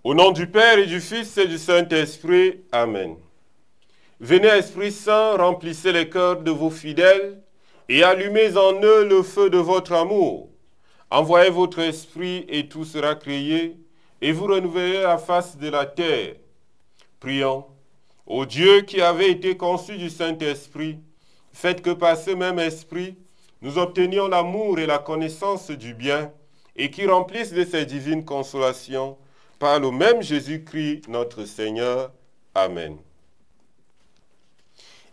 Au nom du Père et du Fils et du Saint-Esprit. Amen. Venez, Esprit Saint, remplissez les cœurs de vos fidèles et allumez en eux le feu de votre amour. Envoyez votre esprit et tout sera créé, et vous renouvellerez la face de la terre. Prions. Ô Dieu qui avait été conçu du Saint-Esprit, faites que par ce même esprit, nous obtenions l'amour et la connaissance du bien, et qui remplissent de ces divines consolations, par le même Jésus-Christ notre Seigneur. Amen.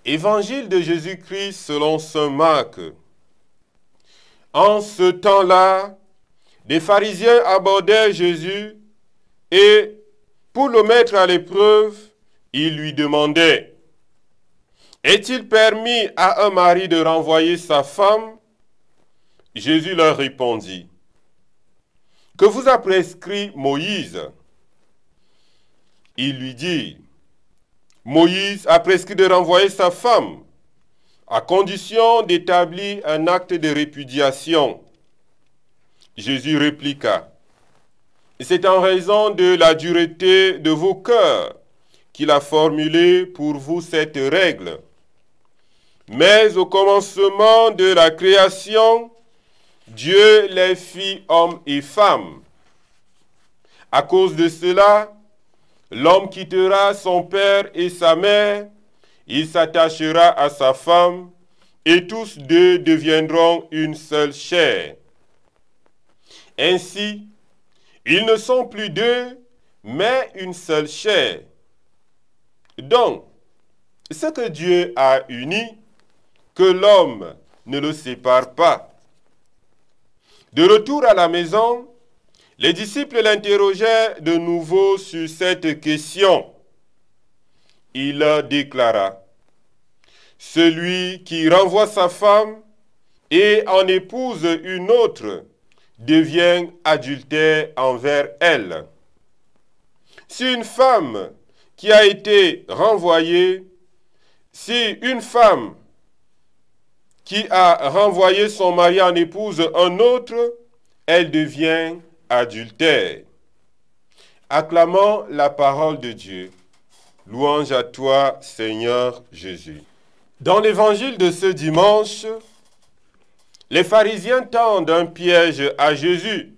Évangile de Jésus-Christ selon saint Marc. En ce temps-là, des pharisiens abordaient Jésus et, pour le mettre à l'épreuve, ils lui demandaient: est-il permis à un mari de renvoyer sa femme? Jésus leur répondit: que vous a prescrit Moïse? Il lui dit: Moïse a prescrit de renvoyer sa femme, à condition d'établir un acte de répudiation. Jésus répliqua: c'est en raison de la dureté de vos cœurs qu'il a formulé pour vous cette règle. Mais au commencement de la création, Dieu les fit hommes et femmes. À cause de cela, l'homme quittera son père et sa mère, il s'attachera à sa femme, et tous deux deviendront une seule chair. Ainsi, ils ne sont plus deux, mais une seule chair. Donc, ce que Dieu a uni, que l'homme ne le sépare pas. De retour à la maison, les disciples l'interrogèrent de nouveau sur cette question. Il leur déclara: celui qui renvoie sa femme et en épouse une autre devient adultère envers elle. Si une femme qui a été renvoyée, si une femme qui a renvoyé son mari en épouse un autre, elle devient adultère. Acclamons la parole de Dieu. Louange à toi, Seigneur Jésus. Dans l'évangile de ce dimanche, les pharisiens tendent un piège à Jésus.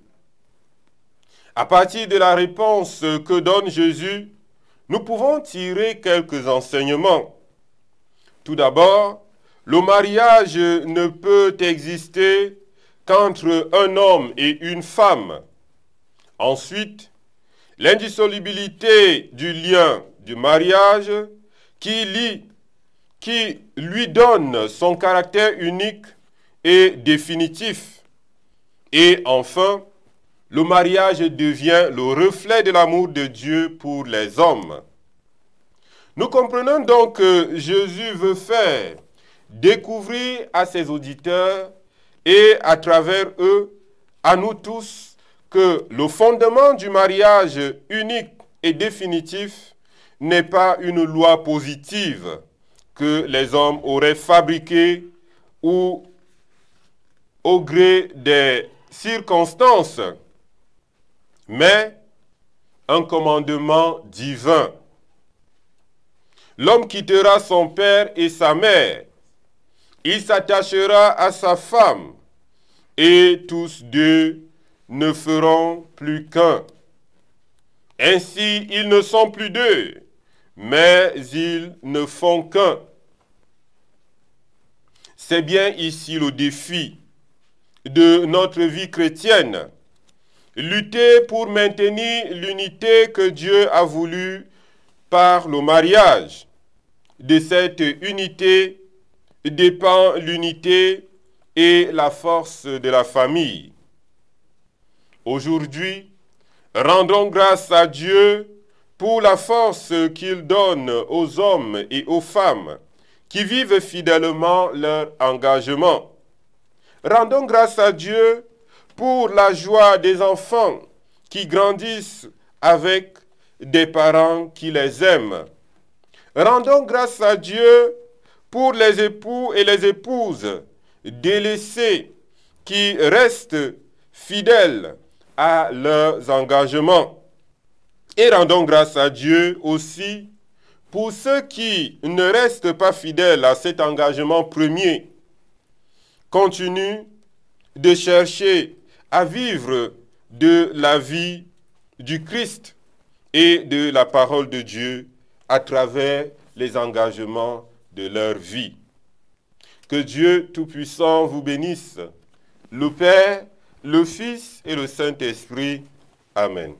À partir de la réponse que donne Jésus, nous pouvons tirer quelques enseignements. Tout d'abord, le mariage ne peut exister qu'entre un homme et une femme. Ensuite, l'indissolubilité du lien du mariage qui lui donne son caractère unique et définitif. Et enfin, le mariage devient le reflet de l'amour de Dieu pour les hommes. Nous comprenons donc que Jésus veut faire découvrir à ses auditeurs et à travers eux, à nous tous, que le fondement du mariage unique et définitif n'est pas une loi positive que les hommes auraient fabriquée ou au gré des circonstances, mais un commandement divin. L'homme quittera son père et sa mère, il s'attachera à sa femme, et tous deux ne feront plus qu'un. Ainsi, ils ne sont plus deux, mais ils ne font qu'un. C'est bien ici le défi de notre vie chrétienne. Lutter pour maintenir l'unité que Dieu a voulu par le mariage. De cette unité dépend l'unité et la force de la famille. Aujourd'hui, rendons grâce à Dieu pour la force qu'il donne aux hommes et aux femmes qui vivent fidèlement leur engagement. Rendons grâce à Dieu pour la joie des enfants qui grandissent avec des parents qui les aiment. Rendons grâce à Dieu pour les époux et les épouses délaissés qui restent fidèles à leurs engagements. Et rendons grâce à Dieu aussi pour ceux qui ne restent pas fidèles à cet engagement premier. Continuent de chercher à vivre de la vie du Christ et de la parole de Dieu à travers les engagements de leur vie. Que Dieu Tout-Puissant vous bénisse, le Père, le Fils et le Saint-Esprit. Amen.